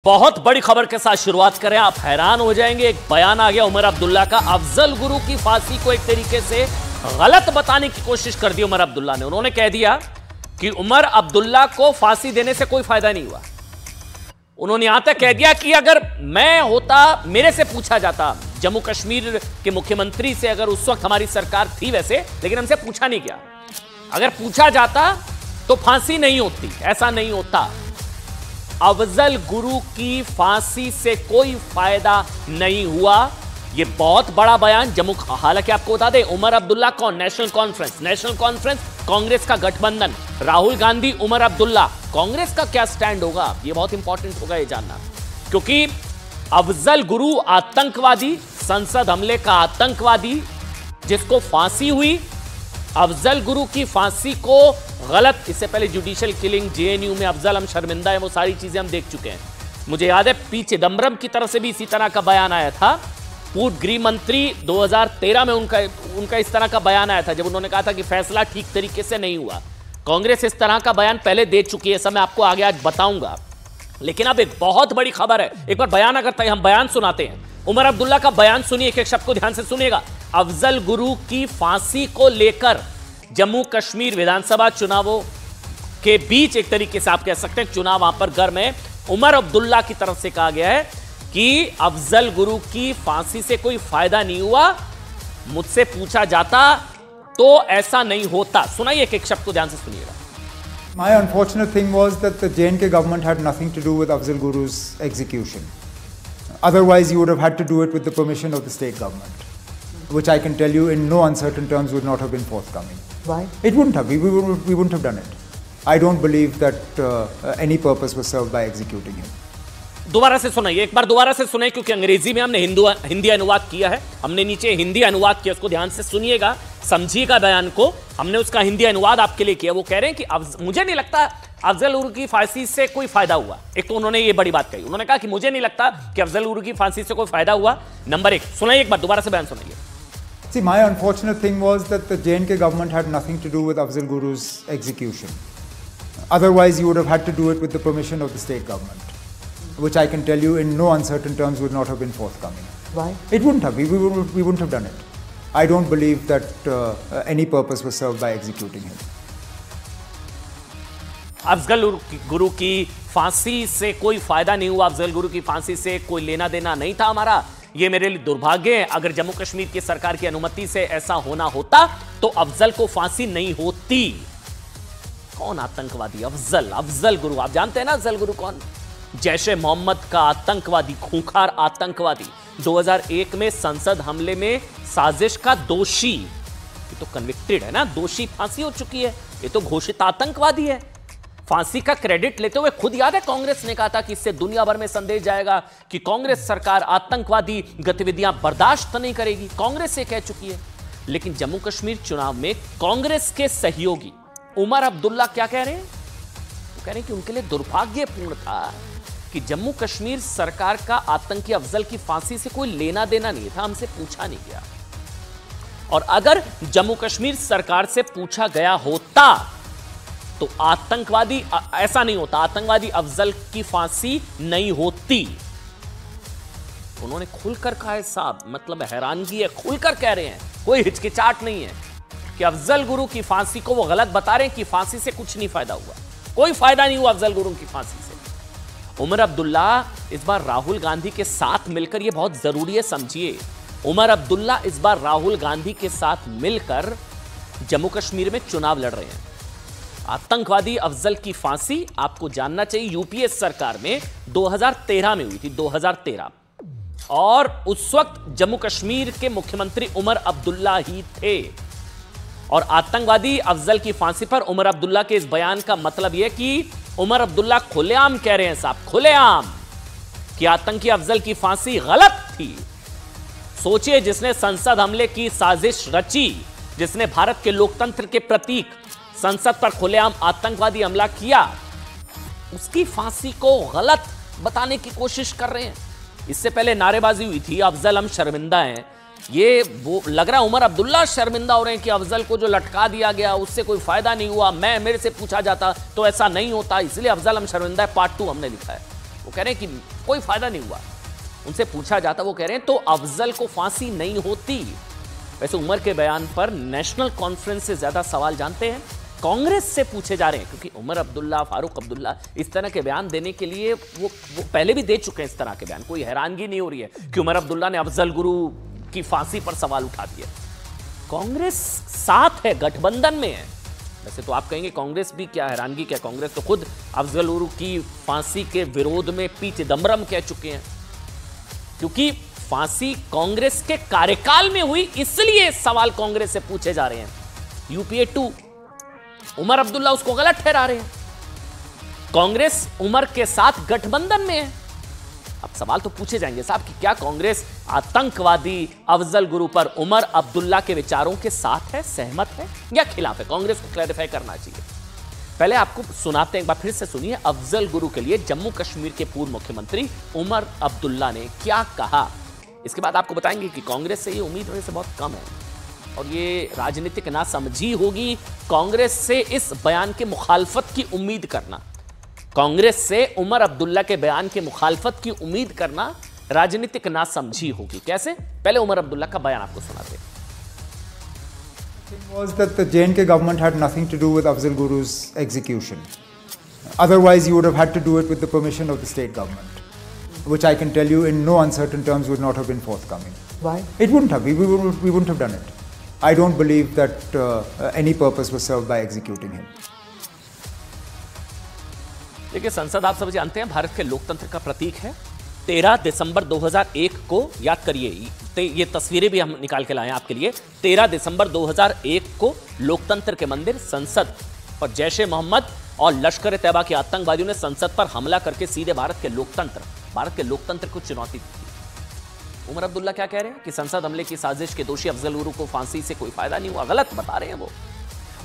बहुत बड़ी खबर के साथ शुरुआत करें, आप हैरान हो जाएंगे। एक बयान आ गया उमर अब्दुल्ला का। अफजल गुरु की फांसी को एक तरीके से गलत बताने की कोशिश कर दी उमर अब्दुल्ला ने। उन्होंने कह दिया कि उमर अब्दुल्ला को फांसी देने से कोई फायदा नहीं हुआ। उन्होंने यहां तक कह दिया कि अगर मैं होता, मेरे से पूछा जाता, जम्मू कश्मीर के मुख्यमंत्री से, अगर उस वक्त हमारी सरकार थी वैसे, लेकिन हमसे पूछा नहीं गया, अगर पूछा जाता तो फांसी नहीं होती, ऐसा नहीं होता। अफजल गुरु की फांसी से कोई फायदा नहीं हुआ। यह बहुत बड़ा बयान जम्मू। हालांकि आपको बता दें, उमर अब्दुल्ला कौन? नेशनल कॉन्फ्रेंस कांग्रेस का गठबंधन, राहुल गांधी, उमर अब्दुल्ला। कांग्रेस का क्या स्टैंड होगा, यह बहुत इंपॉर्टेंट होगा यह जानना, क्योंकि अफजल गुरु आतंकवादी, संसद हमले का आतंकवादी जिसको फांसी हुई, अफजल गुरु की फांसी को गलत, इससे पहले जुडिशियल किलिंग, जेएनयू में अफजल हम शर्मिंदा है, वो सारी चीजें हम देख चुके हैं। मुझे याद है पी चिदम्बरम की तरफ से भी इसी तरह का बयान आया था। पूर्व गृह मंत्री 2013 में उनका इस तरह का बयान आया था, जब उन्होंने कहा था कि फैसला ठीक तरीके से नहीं हुआ। कांग्रेस इस तरह का बयान पहले दे चुकी है, सब मैं आपको आगे आज बताऊंगा। लेकिन अब एक बहुत बड़ी खबर है, एक बार बयान, अगर हम बयान सुनाते हैं उमर अब्दुल्ला का बयान सुनिए, एक एक शब्द को ध्यान से सुनिएगा। अफजल गुरु की फांसी को लेकर जम्मू कश्मीर विधानसभा चुनावों के बीच एक तरीके से आप कह सकते हैं चुनाव वहां पर गर्म है। उमर अब्दुल्ला की तरफ से कहा गया है कि अफजल गुरु की फांसी से कोई फायदा नहीं हुआ, मुझसे पूछा जाता तो ऐसा नहीं होता। सुनाइए, एक एक शब्द को ध्यान से सुनिएगा। My unfortunate thing was that the J&K government had nothing to do with Afzal Guru's execution. Otherwise, you would have had to do it with the permission of the state government, which I can tell you in no uncertain terms would not have been forthcoming. Why? It wouldn't have. We wouldn't have done it. I don't believe that any purpose was served by executing him. दोबारा से सुनाइए, एक बार दोबारा से सुनाइए, क्योंकि अंग्रेजी में हमने हिंदी अनुवाद किया है, हमने नीचे हिंदी अनुवाद किया, उसको ध्यान से सुनिएगा, समझिएगा बयान को। हमने उसका हिंदी अनुवाद आपके लिए किया। वो कह रहे हैं कि मुझे नहीं लगता अफजल गुरु की फांसी से कोई फायदा हुआ। एक तो उन्होंने ये बड़ी बात कही, उन्होंने कहा कि मुझे नहीं लगता कि अफजल गुरु की फांसी से कोई फायदा हुआ। नंबर एक, सुनाइए एक बार दोबारा से बयान सुनाइए। See, my unfortunate thing was that the J&K government had nothing to do with Afzal Guru's execution. Otherwise, you would have had to do it with the permission of the state government, which I can tell you in no uncertain terms would not have been forthcoming. Why? It wouldn't have. We wouldn't have done it. I don't believe that any purpose was served by executing him. Afzal Guru की फांसी से कोई फायदा नहीं हुआ, अफजल गुरु की फांसी से कोई लेना देना नहीं था हमारा। ये मेरे लिए दुर्भाग्य है। अगर जम्मू कश्मीर की सरकार की अनुमति से ऐसा होना होता तो अफजल को फांसी नहीं होती। कौन आतंकवादी? अफजल गुरु। आप जानते हैं ना अफजल गुरु कौन? जैश-ए मोहम्मद का आतंकवादी, खूंखार आतंकवादी। 2001 में संसद हमले में साजिश का दोषी, ये तो कन्विक्टेड है ना, दोषी फांसी हो चुकी है, ये तो घोषित आतंकवादी है। फांसी का क्रेडिट लेते हुए खुद याद है कांग्रेस ने कहा था कि इससे दुनिया भर में संदेश जाएगा कि कांग्रेस सरकार आतंकवादी गतिविधियां बर्दाश्त नहीं करेगी। कांग्रेस से कह चुकी है। लेकिन जम्मू कश्मीर चुनाव में कांग्रेस के सहयोगी उमर अब्दुल्ला क्या कह रहे हैं? वो कह रहे हैं कि उनके लिए दुर्भाग्यपूर्ण था कि जम्मू कश्मीर सरकार का आतंकी अफजल की फांसी से कोई लेना देना नहीं था, हमसे पूछा नहीं गया। और अगर जम्मू कश्मीर सरकार से पूछा गया होता तो आतंकवादी ऐसा नहीं होता, आतंकवादी अफजल की फांसी नहीं होती। उन्होंने खुलकर कहा है साहब, मतलब हैरानगी है, खुलकर कह रहे हैं, कोई हिचकिचाहट नहीं है कि अफजल गुरु की फांसी को वो गलत बता रहे हैं कि फांसी से कुछ नहीं फायदा हुआ, कोई फायदा नहीं हुआ अफजल गुरु की फांसी से। उमर अब्दुल्ला इस बार राहुल गांधी के साथ मिलकर, यह बहुत जरूरी है, समझिए, उमर अब्दुल्ला इस बार राहुल गांधी के साथ मिलकर जम्मू कश्मीर में चुनाव लड़ रहे हैं। आतंकवादी अफजल की फांसी आपको जानना चाहिए यूपीए सरकार में 2013 में हुई थी, 2013, और उस वक्त जम्मू कश्मीर के मुख्यमंत्री उमर अब्दुल्ला ही थे। और आतंकवादी अफजल की फांसी पर उमर अब्दुल्ला के इस बयान का मतलब यह कि उमर अब्दुल्ला खुलेआम कह रहे हैं साहब, खुलेआम, कि आतंकी अफजल की फांसी गलत थी। सोचिए, जिसने संसद हमले की साजिश रची, जिसने भारत के लोकतंत्र के प्रतीक संसद पर खुलेआम आतंकवादी हमला किया, उसकी फांसी को गलत बताने की कोशिश कर रहे हैं। इससे पहले नारेबाजी हुई थी, अफजल हम शर्मिंदा हैं। ये वो लग रहा है उमर अब्दुल्ला शर्मिंदा हो रहे हैं कि अफजल को जो लटका दिया गया उससे कोई फायदा नहीं हुआ, मेरे से पूछा जाता तो ऐसा नहीं होता, इसलिए अफजल हम शर्मिंदा है, पार्ट 2 हमने लिखा है। वो कह रहे हैं कि कोई फायदा नहीं हुआ। उनसे पूछा जाता, वो कह रहे हैं तो अफजल को फांसी नहीं होती। वैसे उमर के बयान पर नेशनल कॉन्फ्रेंस से ज्यादा सवाल जानते हैं कांग्रेस से पूछे जा रहे हैं, क्योंकि उमर अब्दुल्ला, फारूक अब्दुल्ला इस तरह के बयान देने के लिए वो पहले भी दे चुके हैं इस तरह के बयान। कोई हैरानगी नहीं हो रही है कि उमर अब्दुल्ला ने अफजल गुरु की फांसी पर सवाल उठा दिया। कांग्रेस साथ है, गठबंधन में है। वैसे तो आप कहेंगे कांग्रेस भी क्या हैरानगी, क्या कांग्रेस तो खुद अफजल गुरु की फांसी के विरोध में पी चिदम्बरम कह चुके हैं, क्योंकि फांसी कांग्रेस के कार्यकाल में हुई, इसलिए सवाल कांग्रेस से पूछे जा रहे हैं। यूपीए 2 उमर अब्दुल्ला उसको गलत ठहरा रहे हैं। कांग्रेस उमर के साथ गठबंधन में है। अब सवाल तो पूछे जाएंगे साहब कि क्या कांग्रेस आतंकवादी अफजल गुरु पर उमर अब्दुल्ला के विचारों के साथ है, सहमत है या खिलाफ है? कांग्रेस को क्लैरिफाई करना चाहिए। पहले आपको सुनाते हैं, एक बार फिर से सुनिए अफजल गुरु के लिए जम्मू कश्मीर के पूर्व मुख्यमंत्री उमर अब्दुल्ला ने क्या कहा। इसके बाद आपको बताएंगे कि कांग्रेस से ये उम्मीद वैसे बहुत कम है और ये राजनीतिक नासमझी होगी कांग्रेस से इस बयान के मुखालफत की उम्मीद करना। कांग्रेस से उमर अब्दुल्ला के बयान के मुखालफत की उम्मीद करना राजनीतिक नासमझी होगी। कैसे? पहले उमर अब्दुल्ला का बयान आपको सुनाते हैं। Was that the J&K government had nothing to do with Afzal Guru's execution. Otherwise, you would have had to do it with the permission of the state government, which I can tell you in no uncertain terms would not have been forthcoming. Why? It wouldn't have. We wouldn't have done it. I don't believe that any purpose was served by executing him. देखिए, संसद आप सब जानते हैं भारत के लोकतंत्र का प्रतीक है। 13 दिसंबर 2001 को याद करिए, ये तस्वीरें भी हम निकाल के लाए हैं आपके लिए। 13 दिसंबर 2001 को लोकतंत्र के मंदिर संसद पर जैश ए मोहम्मद और लश्कर ए तैयबा के आतंकवादियों ने संसद पर हमला करके सीधे भारत के लोकतंत्र को चुनौती दी। उमर अब्दुल्ला क्या कह रहे हैं कि संसद हमले की साजिश के दोषी अफजल गुरु को फांसी से कोई फायदा नहीं हुआ, गलत बता रहे हैं वो।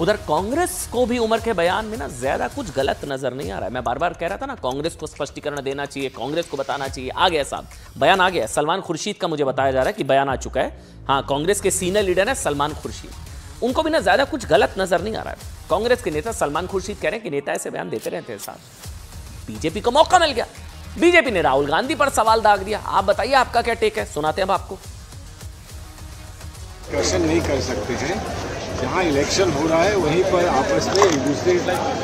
उधर कांग्रेस को भी उमर के बयान में ना ज्यादा कुछ गलत नजर नहीं आ रहा है। मैं बार बार कह रहा था ना, कांग्रेस को स्पष्टीकरण देना चाहिए, कांग्रेस को बताना चाहिए। आ गया साहब, बयान आ गया। सलमान खुर्शीद का मुझे बताया जा रहा है कि बयान आ चुका है। हाँ, कांग्रेस के सीनियर लीडर है सलमान खुर्शीद, उनको भी ना ज्यादा कुछ गलत नजर नहीं आ रहा है। कांग्रेस के नेता सलमान खुर्शीद कह रहे हैं कि नेता ऐसे बयान देते रहते हैं साहब। बीजेपी को मौका मिल गया, बीजेपी ने राहुल गांधी पर सवाल दाग दिया। आप बताइए आपका क्या टेक है, सुनाते हैं हम आपको। क्वेश्चन नहीं कर सकते हैं, जहाँ इलेक्शन हो रहा है वहीं पर आपस में एक दूसरे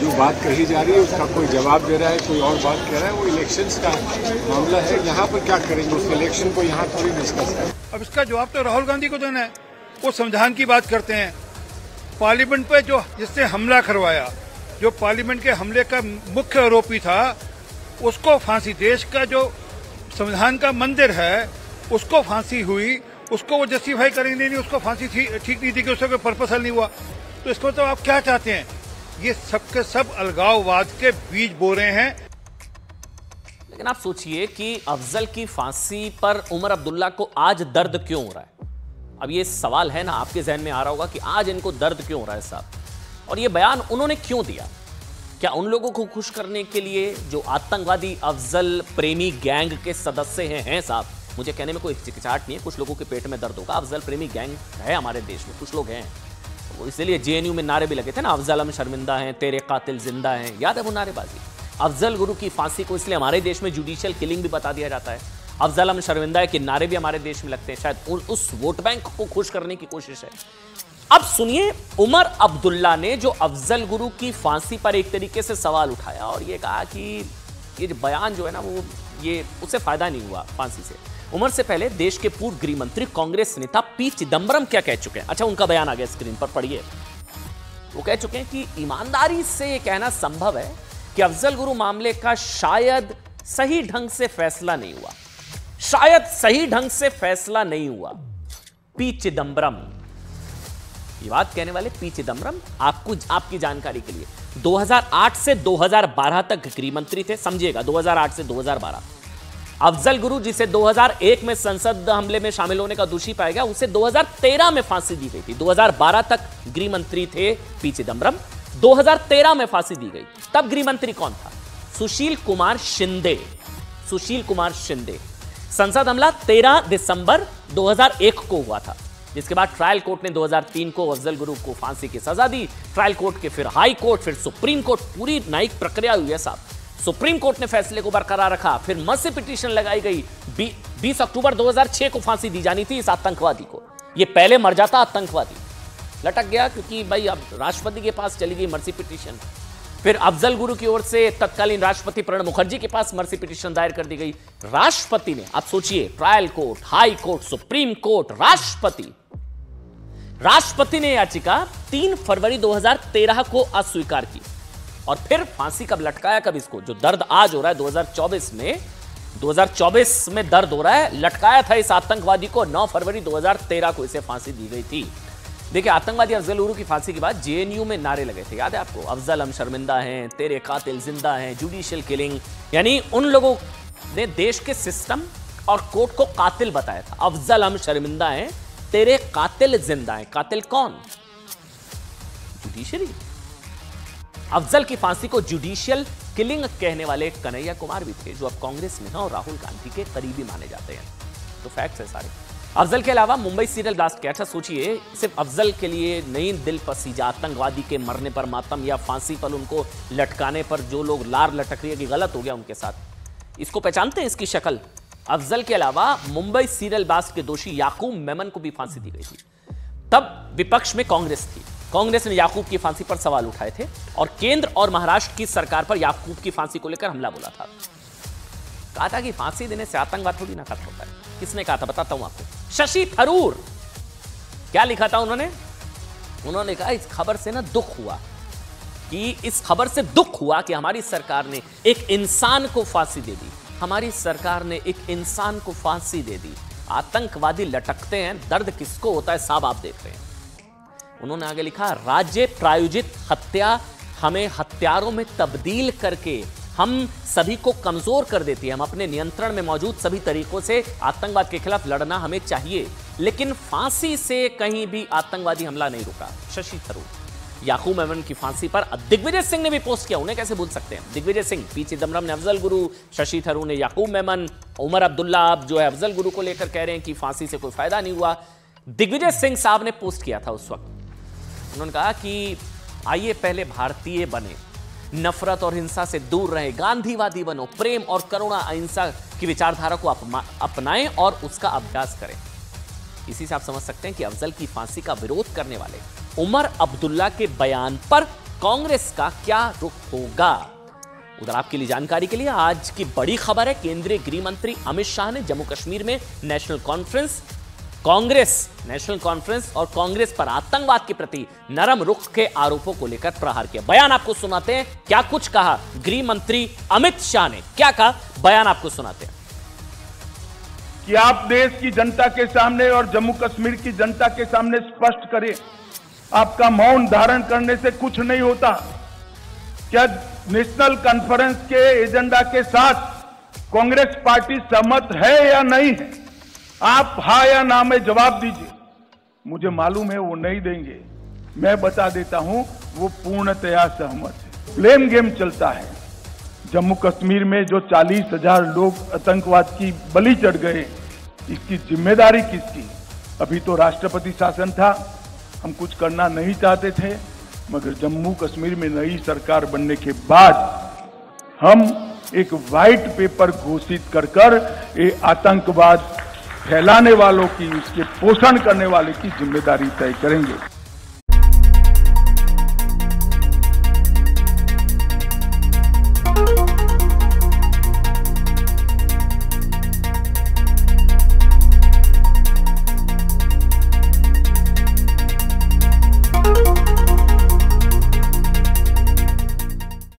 जो बात कही जा रही है उसका कोई जवाब दे रहा है, कोई और बात कह रहा है, वो इलेक्शंस का मामला है। यहाँ पर क्या करेंगे, उस इलेक्शन को यहाँ थोड़ी डिस्कस करें। अब इसका जवाब तो राहुल गांधी को देना है। वो संविधान की बात करते हैं, पार्लियामेंट पे जो जिसने हमला करवाया, जो पार्लियामेंट के हमले का मुख्य आरोपी था, उसको फांसी, देश का जो संविधान का मंदिर है उसको फांसी हुई, उसको वो जस्टिफाई करेंगे नहीं, उसको फांसी ठीक नहीं थी कि उसका कोई पर्पस हल नहीं हुआ। तो इसको तो आप क्या चाहते हैं? ये सबके सब अलगाववाद के बीज बो रहे हैं। लेकिन आप सोचिए कि अफजल की फांसी पर उमर अब्दुल्ला को आज दर्द क्यों हो रहा है? अब ये सवाल है ना, आपके जहन में आ रहा होगा कि आज इनको दर्द क्यों हो रहा है साहब, और ये बयान उन्होंने क्यों दिया? क्या उन लोगों को खुश करने के लिए जो आतंकवादी अफजल प्रेमी गैंग के सदस्य हैं साहब? मुझे कहने में कोई हिचकिचाहट नहीं है, कुछ लोगों के पेट में दर्द होगा। अफजल प्रेमी गैंग है हमारे देश में, कुछ लोग हैं, वो इसलिए जेएनयू में नारे भी लगे थे ना, अफजल हम शर्मिंदा हैं, तेरे कातिल जिंदा हैं, याद है वो नारेबाजी? अफजल गुरु की फांसी को इसलिए हमारे देश में जुडिशियल किलिंग भी बता दिया जाता है। अफजल हम शर्मिंदा है कि नारे भी हमारे देश में लगते हैं, शायद उस वोट बैंक को खुश करने की कोशिश है। अब सुनिए, उमर अब्दुल्ला ने जो अफजल गुरु की फांसी पर एक तरीके से सवाल उठाया और ये कहा कि ये जो बयान जो है ना, वो ये उससे फायदा नहीं हुआ फांसी से। उमर से पहले देश के पूर्व गृह मंत्री कांग्रेस नेता पी चिदम्बरम क्या कह चुके हैं? अच्छा, उनका बयान आ गया स्क्रीन पर, पढ़िए। वो कह चुके हैं कि ईमानदारी से ये कहना संभव है कि अफजल गुरु मामले का शायद सही ढंग से फैसला नहीं हुआ, शायद सही ढंग से फैसला नहीं हुआ। पी चिदम्बरम, ये बात कहने वाले पी चिदम्बरम, आपको आपकी जानकारी के लिए 2008 से 2012 तक गृह मंत्री थे। समझिएगा, 2008 से 2012। अफजल गुरु जिसे 2001 में संसद हमले में शामिल होने का दोषी पाया गया, उसे 2013 में फांसी दी गई थी। 2012 तक गृह मंत्री थे पी चिदम्बरम, 2013 में फांसी दी गई। तब गृह मंत्री कौन था? सुशील कुमार शिंदे। सुशील कुमार शिंदे। संसद हमला 13 दिसंबर 2001 को हुआ था, जिसके बाद ट्रायल कोर्ट ने 2003 को अफजल गुरु को फांसी की सजा दी। ट्रायल कोर्ट के फिर हाई कोर्ट, फिर सुप्रीम कोर्ट, पूरी न्यायिक प्रक्रिया हुई है साहब। सुप्रीम कोर्ट ने फैसले को बरकरार रखा, फिर मर्सी पिटीशन लगाई गई। 20 अक्टूबर 2006 को फांसी दी जानी थी इस आतंकवादी को। ये पहले मर जाता आतंकवादी, लटक गया क्योंकि भाई अब राष्ट्रपति के पास चली गई मर्सी पिटीशन। फिर अफजल गुरु की ओर से तत्कालीन राष्ट्रपति प्रणब मुखर्जी के पास मर्सी पिटीशन दायर कर दी गई। राष्ट्रपति ने, आप सोचिए, trial court, high court, supreme court, राष्ट्रपति ने याचिका 3 फरवरी 2013 को अस्वीकार की। और फिर फांसी कब लटकाया, कब इसको, जो दर्द आज हो रहा है 2024 में दर्द हो रहा है, लटकाया था इस आतंकवादी को 9 फरवरी 2013 को इसे फांसी दी गई थी। देखिए, आतंकवादी अफजल गुरु की फांसी के बाद जेएनयू में नारे लगे थे, याद है आपको? अफजल हम शर्मिंदा हैं, तेरे कातिल जिंदा हैं, जुडिशियल किलिंग। यानी उन लोगों ने देश के सिस्टम और कोर्ट को कातिल बताया था। अफजल हम शर्मिंदा हैं, तेरे कातिल जिंदा हैं। कातिल कौन? जुडिशरी। अफजल की फांसी को जुडिशियल किलिंग कहने वाले कन्हैया कुमार भी थे, जो अब कांग्रेस में हैं और राहुल गांधी के करीबी माने जाते हैं। तो फैक्ट्स है सारे। अफजल के अलावा मुंबई सीरियल ब्लास्ट किया। अच्छा सोचिए, सिर्फ अफजल के लिए नहीं, दिल पसीजा आतंकवादी के मरने पर मातम या फांसी पर उनको लटकाने पर जो लोग लार लटक रही है कि गलत हो गया उनके साथ। इसको पहचानते हैं, इसकी शक्ल? अफजल के अलावा मुंबई सीरियल ब्लास्ट के दोषी याकूब मेमन को भी फांसी दी गई थी। तब विपक्ष में कांग्रेस थी। कांग्रेस ने याकूब की फांसी पर सवाल उठाए थे और केंद्र और महाराष्ट्र की सरकार पर याकूब की फांसी को लेकर हमला बोला था। कहा था कि फांसी देने से आतंकवाद थोड़ी ना खत्म होता है। किसने कहा था, बताता हूं आपको। शशि थरूर। क्या लिखा था उन्होंने? उन्होंने कहा इस खबर से ना दुख हुआ, कि इस खबर से दुख हुआ कि हमारी सरकार ने एक इंसान को फांसी दे दी। हमारी सरकार ने एक इंसान को फांसी दे दी। आतंकवादी लटकते हैं, दर्द किसको होता है साहब, आप देख रहे हैं। उन्होंने आगे लिखा, राज्य प्रायोजित हत्या हमें हत्यारों में तब्दील करके हम सभी को कमजोर कर देती है। हम अपने नियंत्रण में मौजूद सभी तरीकों से आतंकवाद के खिलाफ लड़ना हमें चाहिए, लेकिन फांसी से कहीं भी आतंकवादी हमला नहीं रुका। शशि थरूर। याकूब मेमन की फांसी पर दिग्विजय सिंह ने भी पोस्ट किया, उन्हें कैसे भूल सकते हैं? दिग्विजय सिंह, पी चिदम्बरम ने अफजल गुरु, शशि थरूर ने याकूब मेमन, उमर अब्दुल्ला अब जो है अफजल गुरु को लेकर कह रहे हैं कि फांसी से कोई फायदा नहीं हुआ। दिग्विजय सिंह साहब ने पोस्ट किया था उस वक्त। उन्होंने कहा कि आइए पहले भारतीय बने, नफरत और हिंसा से दूर रहे, गांधीवादी बनो, प्रेम और करुणा अहिंसा की विचारधारा को अपनाएं और उसका अभ्यास करें। इसी से आप समझ सकते हैं कि अफजल की फांसी का विरोध करने वाले उमर अब्दुल्ला के बयान पर कांग्रेस का क्या रुख होगा। उधर आपके लिए जानकारी के लिए आज की बड़ी खबर है, केंद्रीय गृह मंत्री अमित शाह ने जम्मू कश्मीर में नेशनल कॉन्फ्रेंस और कांग्रेस पर आतंकवाद के प्रति नरम रुख के आरोपों को लेकर प्रहार किया। बयान आपको सुनाते हैं, क्या कुछ कहा गृह मंत्री अमित शाह ने, क्या कहा, बयान आपको सुनाते हैं। कि आप देश की जनता के सामने और जम्मू कश्मीर की जनता के सामने स्पष्ट करें, आपका मौन धारण करने से कुछ नहीं होता। क्या नेशनल कॉन्फ्रेंस के एजेंडा के साथ कांग्रेस पार्टी सहमत है या नहीं है? आप हाँ या ना में जवाब दीजिए। मुझे मालूम है वो नहीं देंगे, मैं बता देता हूं वो पूर्णतया सहमत है। ब्लेम गेम चलता है। जम्मू कश्मीर में जो 40,000 लोग आतंकवाद की बलि चढ़ गए, इसकी जिम्मेदारी किसकी? अभी तो राष्ट्रपति शासन था, हम कुछ करना नहीं चाहते थे, मगर जम्मू कश्मीर में नई सरकार बनने के बाद हम एक व्हाइट पेपर घोषित कर ये आतंकवाद फैलाने वालों की, उसके पोषण करने वाले की जिम्मेदारी तय करेंगे।